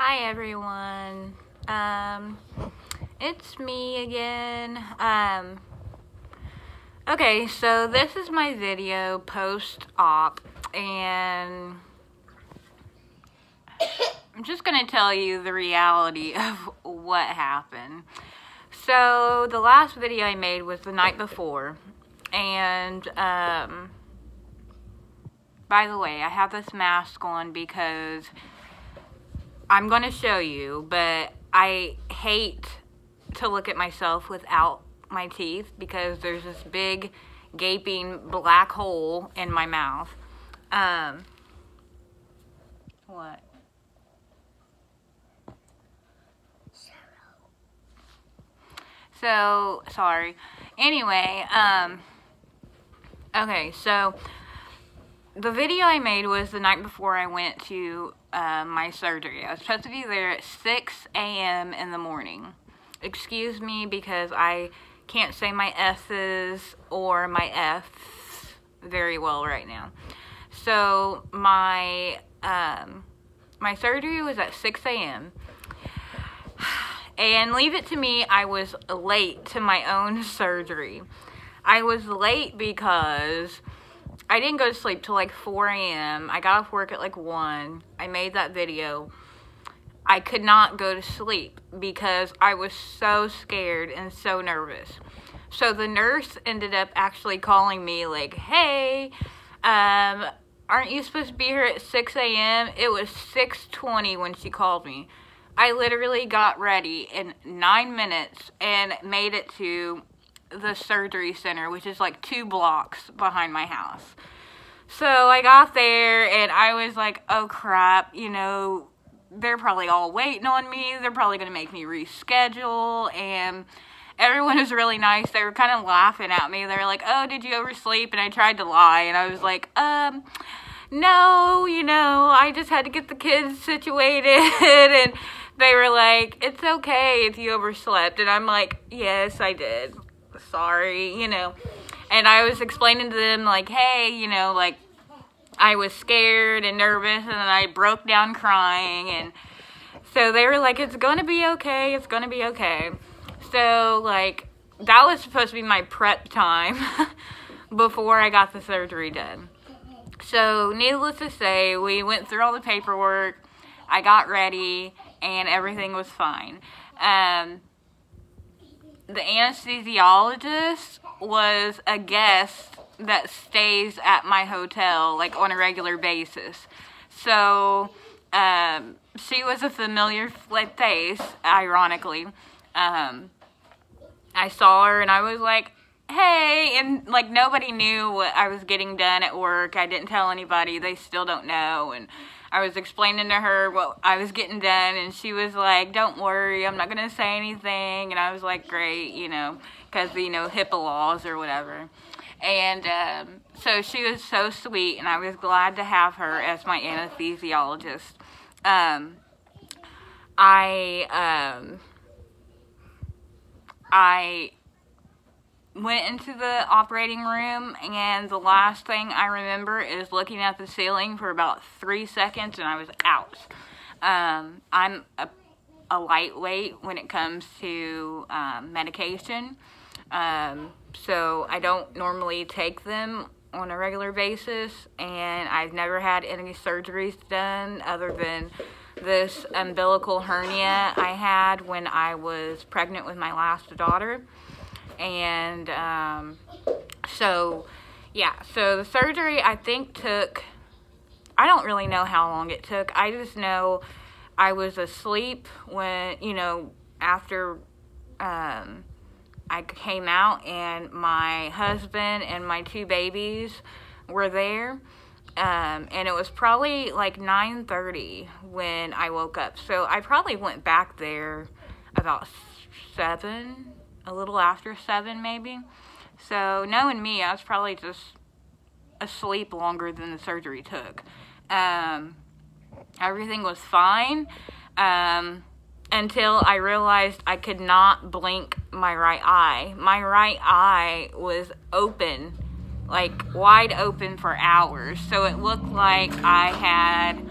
Hi everyone. It's me again. Okay, so this is my video post-op, and I'm just gonna tell you the reality of what happened. So the last video I made was the night before, and by the way, I have this mask on because I'm going to show you, but I hate to look at myself without my teeth because there's this big gaping black hole in my mouth. What? So, sorry. Anyway, okay, so the video I made was the night before I went to my surgery. I was supposed to be there at 6 a.m. in the morning. Excuse me because I can't say my S's or my F's very well right now. So my surgery was at 6 a.m. And leave it to me, I was late to my own surgery. I was late because I didn't go to sleep till like 4 a.m. I got off work at like 1. I made that video. I could not go to sleep because I was so scared and so nervous. So the nurse ended up actually calling me like, hey, aren't you supposed to be here at 6 a.m.? It was 6:20 when she called me. I literally got ready in 9 minutes and made it to the surgery center, which is like 2 blocks behind my house. So I got there and I was like, oh crap, you know, they're probably all waiting on me. They're probably going to make me reschedule. And everyone was really nice. They were kind of laughing at me. They were like, oh, did you oversleep? And I tried to lie. And I was like, no, you know, I just had to get the kids situated. And they were like, it's okay if you overslept. And I'm like, yes, I did. Sorry, you know. And I was explaining to them like, hey, you know, like I was scared and nervous and then I broke down crying, and so they were like, it's gonna be okay, it's gonna be okay. So like that was supposed to be my prep time before I got the surgery done. So needless to say, we went through all the paperwork, I got ready, and everything was fine. The anesthesiologist was a guest that stays at my hotel, like, on a regular basis. So, she was a familiar face, ironically. I saw her and I was like, hey, and, like, nobody knew what I was getting done at work. I didn't tell anybody. They still don't know, and I was explaining to her what I was getting done, and she was like, don't worry, I'm not going to say anything. And I was like, great, you know, because, you know, HIPAA laws or whatever. And so she was so sweet, and I was glad to have her as my anesthesiologist. I went into the operating room, and the last thing I remember is looking at the ceiling for about 3 seconds, and I was out. I'm a lightweight when it comes to medication, so I don't normally take them on a regular basis, and I've never had any surgeries done other than this umbilical hernia I had when I was pregnant with my last daughter. And so yeah, so the surgery I think took, I don't really know how long it took. I just know I was asleep when, you know, after I came out, and my husband and my 2 babies were there. And it was probably like 9:30 when I woke up. So I probably went back there about 7, a little after 7 maybe. So knowing me, I was probably just asleep longer than the surgery took. Everything was fine until I realized I could not blink my right eye. My right eye was open, like wide open for hours. So it looked like I had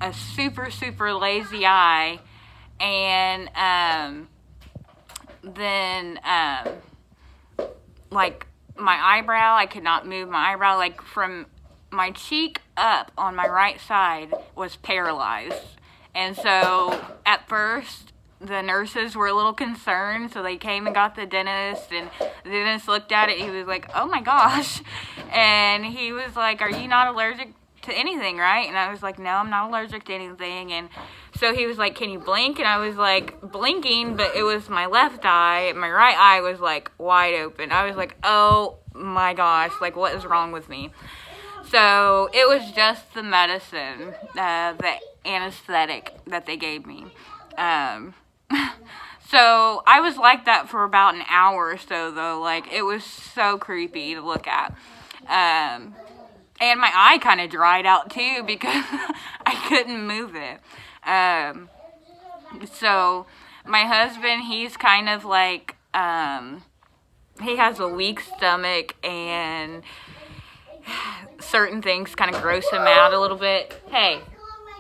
a super, super lazy eye, and then like my eyebrow, I could not move my eyebrow, like from my cheek up on my right side was paralyzed. And so at first the nurses were a little concerned, so they came and got the dentist, and the dentist looked at it. He was like, oh my gosh. And he was like, are you not allergic to anything, right? And I was like, no, I'm not allergic to anything. And so he was like, can you blink? And I was like blinking, but it was my left eye. My right eye was like wide open. I was like, oh my gosh, like what is wrong with me? So it was just the medicine, the anesthetic that they gave me. So I was like that for about an hour or so, though. Like, it was so creepy to look at. And my eye kind of dried out too, because I couldn't move it. So my husband, he's kind of like, he has a weak stomach, and certain things kind of gross him out a little bit. Hey,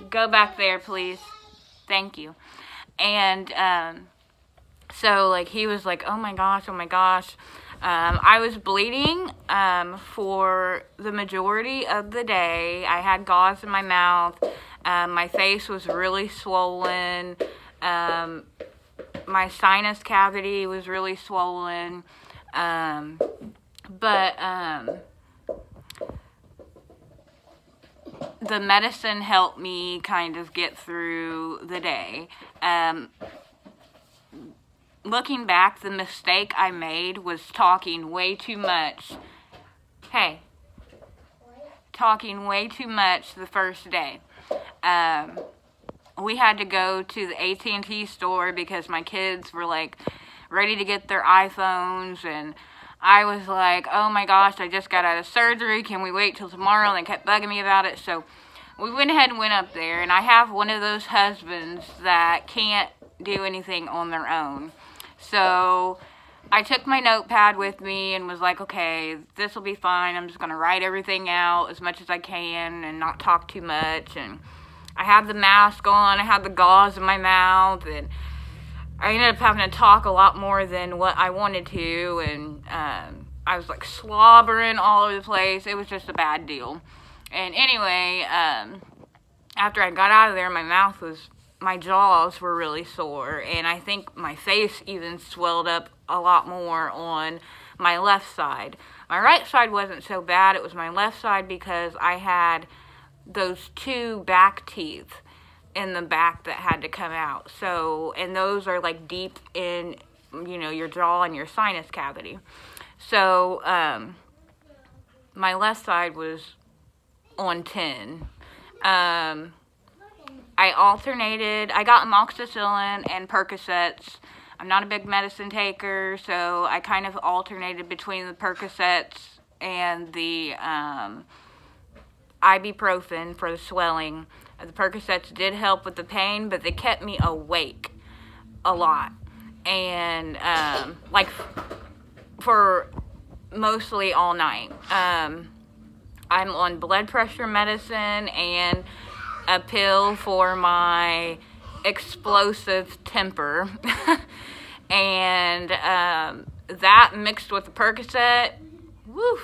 go back there, please. Thank you. And so like he was like, oh my gosh. I was bleeding for the majority of the day. I had gauze in my mouth. My face was really swollen. My sinus cavity was really swollen. The medicine helped me kind of get through the day. Looking back, the mistake I made was talking way too much. Hey, talking way too much the first day. We had to go to the AT&T store because my kids were like ready to get their iPhones, and I was like, oh my gosh, I just got out of surgery. Can we wait till tomorrow? And they kept bugging me about it. So we went ahead and went up there, and I have one of those husbands that can't do anything on their own. So I took my notepad with me and was like, okay, this will be fine. I'm just going to write everything out as much as I can and not talk too much. And I had the mask on. I had the gauze in my mouth, and I ended up having to talk a lot more than what I wanted to. And I was like slobbering all over the place. It was just a bad deal. And anyway, after I got out of there, my jaws were really sore, and I think my face even swelled up a lot more on my left side. My right side wasn't so bad. It was my left side because I had those 2 back teeth in the back that had to come out. So, and those are like deep in, you know, your jaw and your sinus cavity. So, my left side was on 10. I alternated. I got amoxicillin and Percocets. I'm not a big medicine taker, so I kind of alternated between the Percocets and the ibuprofen for the swelling. The Percocets did help with the pain, but they kept me awake a lot. And, like, for mostly all night. I'm on blood pressure medicine and a pill for my explosive temper. And that mixed with the Percocet, woo.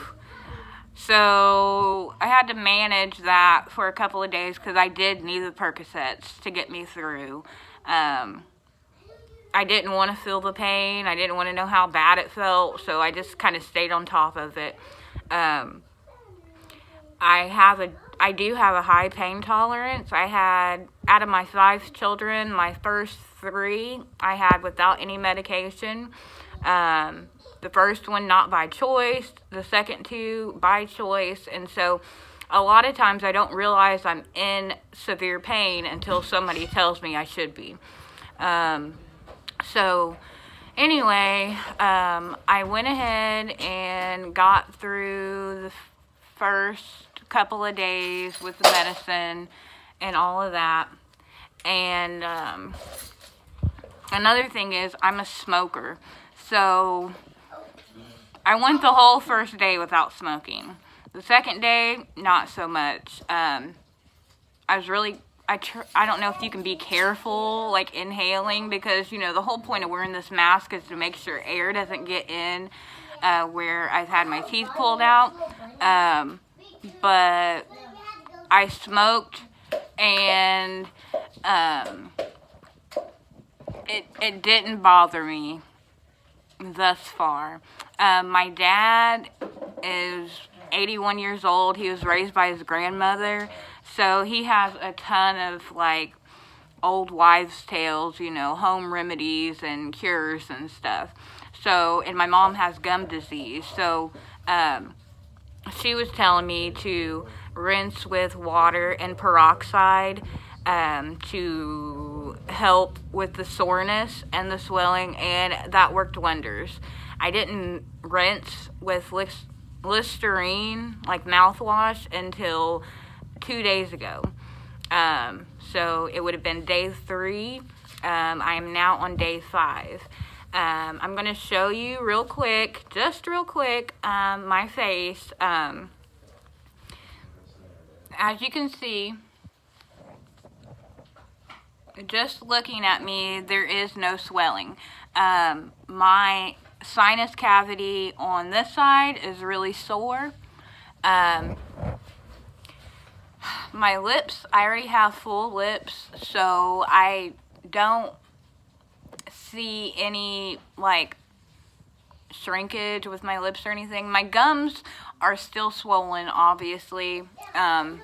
So I had to manage that for a couple of days because I did need the Percocets to get me through. I didn't want to feel the pain. I didn't want to know how bad it felt, so I just kind of stayed on top of it. I do have a high pain tolerance. I had, out of my 5 children, my first 3 I had without any medication. The first one not by choice, the second 2 by choice, and so a lot of times I don't realize I'm in severe pain until somebody tells me I should be. So anyway, I went ahead and got through the first couple of days with the medicine and all of that. And another thing is I'm a smoker, so I went the whole first day without smoking. The second day, not so much. I was really I don't know if you can be careful, like, inhaling, because, you know, the whole point of wearing this mask is to make sure air doesn't get in where I've had my teeth pulled out. But I smoked, and it didn't bother me thus far. My dad is 81 years old. He was raised by his grandmother, so he has a ton of, like, old wives' tales, you know, home remedies and cures and stuff. So, and my mom has gum disease, so she was telling me to rinse with water and peroxide to help with the soreness and the swelling, and that worked wonders. I didn't rinse with Listerine, like mouthwash, until 2 days ago. So it would have been day 3. I am now on day 5. I'm going to show you real quick, just real quick, my face. As you can see, just looking at me, there is no swelling. My sinus cavity on this side is really sore. My lips, I already have full lips, so I don't see any, like, shrinkage with my lips or anything. My gums are still swollen, obviously, but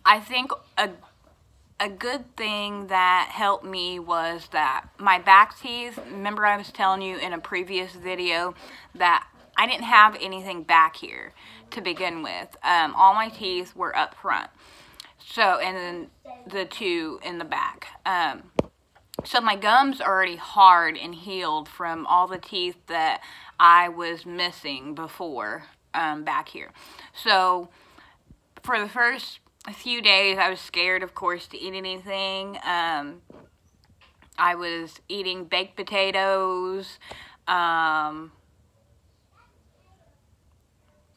I think a good thing that helped me was that my back teeth, remember I was telling you in a previous video that I didn't have anything back here to begin with. All my teeth were up front. So, and then the 2 in the back. So my gums are already hard and healed from all the teeth that I was missing before back here. So for the first few days, I was scared, of course, to eat anything. I was eating baked potatoes,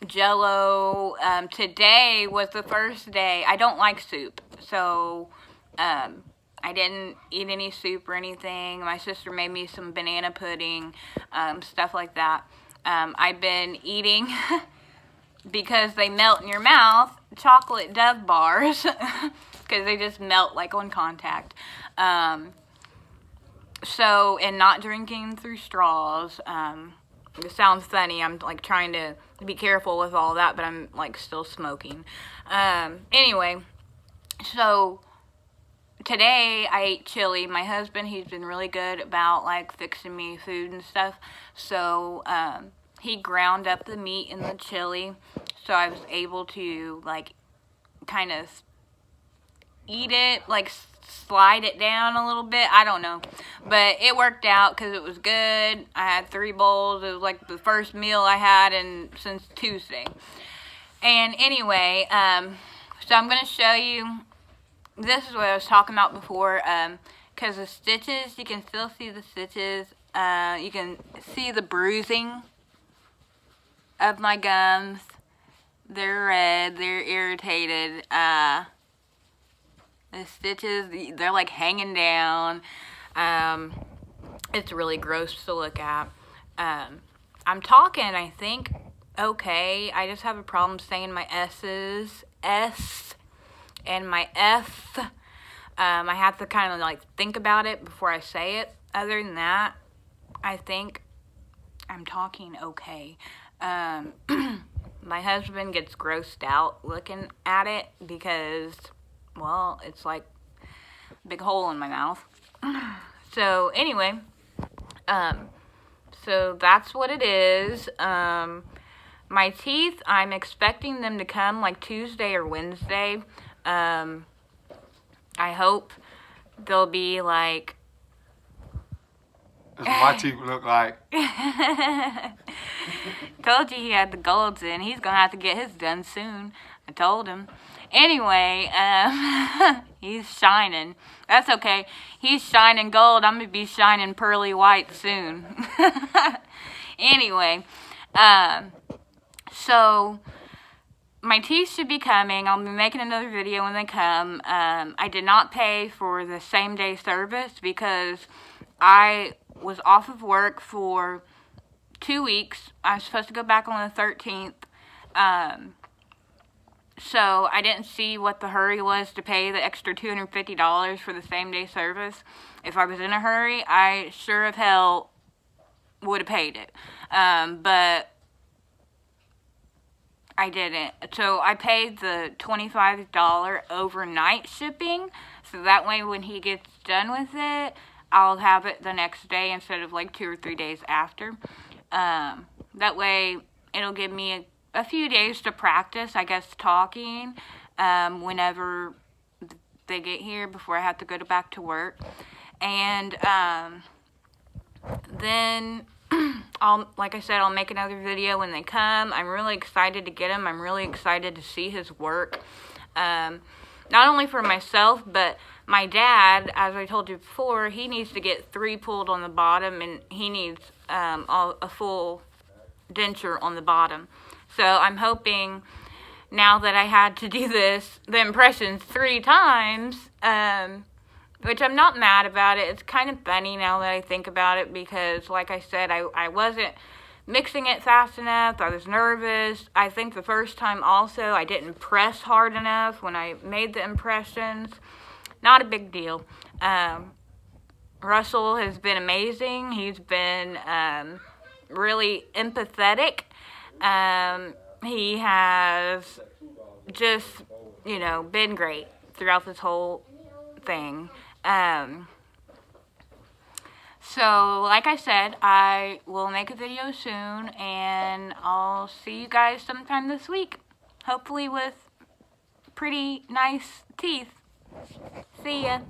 Jell-O. Today was the first day. I don't like soup, so I didn't eat any soup or anything. My sister made me some banana pudding, stuff like that. I've been eating, because they melt in your mouth, chocolate Dove bars, because they just melt like on contact. So, and not drinking through straws. It sounds funny. I'm, like, trying to be careful with all that, but I'm, like, still smoking. Anyway, so today I ate chili. My husband, he's been really good about, like, fixing me food and stuff. So he ground up the meat in the chili, so I was able to, like, kind of eat it, like, slide it down a little bit. I don't know, but it worked out because it was good. I had 3 bowls. It was like the first meal I had since Tuesday. And anyway, so I'm going to show you, this is what I was talking about before, because the stitches, you can still see the stitches. You can see the bruising of my gums. They're red, they're irritated. The stitches, they're like hanging down. It's really gross to look at. I'm talking, I think, okay. I just have a problem saying my S's. S and my F. I have to kind of like think about it before I say it. Other than that, I think I'm talking okay. My husband gets grossed out looking at it because, well, it's like a big hole in my mouth. So anyway, so that's what it is. My teeth, I'm expecting them to come like Tuesday or Wednesday. I hope they'll be like... That's what my teeth look like. Told you he had the golds in. He's going to have to get his done soon. I told him. Anyway, he's shining. That's okay. He's shining gold. I'm going to be shining pearly white soon. Anyway, so my teeth should be coming. I'll be making another video when they come. I did not pay for the same day service because I was off of work for 2 weeks. I was supposed to go back on the 13th. So I didn't see what the hurry was to pay the extra $250 for the same day service. If I was in a hurry, I sure of hell would have paid it. But I didn't. So I paid the $25 overnight shipping. So that way when he gets done with it, I'll have it the next day instead of like 2 or 3 days after. That way it'll give me a few days to practice, I guess, talking whenever they get here before I have to go back to work. And then like I said, I'll make another video when they come. I'm really excited to get him. I'm really excited to see his work. Not only for myself, but my dad, as I told you before, he needs to get 3 pulled on the bottom, and he needs a full denture on the bottom. So I'm hoping, now that I had to do the impressions 3 times, which I'm not mad about it. It's kind of funny now that I think about it because, like I said, I wasn't mixing it fast enough. I was nervous. I think the first time also I didn't press hard enough when I made the impressions. Not a big deal. Russell has been amazing. He's been really empathetic. He has just, you know, been great throughout this whole thing. So, like I said, I will make a video soon, and I'll see you guys sometime this week. Hopefully with pretty nice teeth. See ya.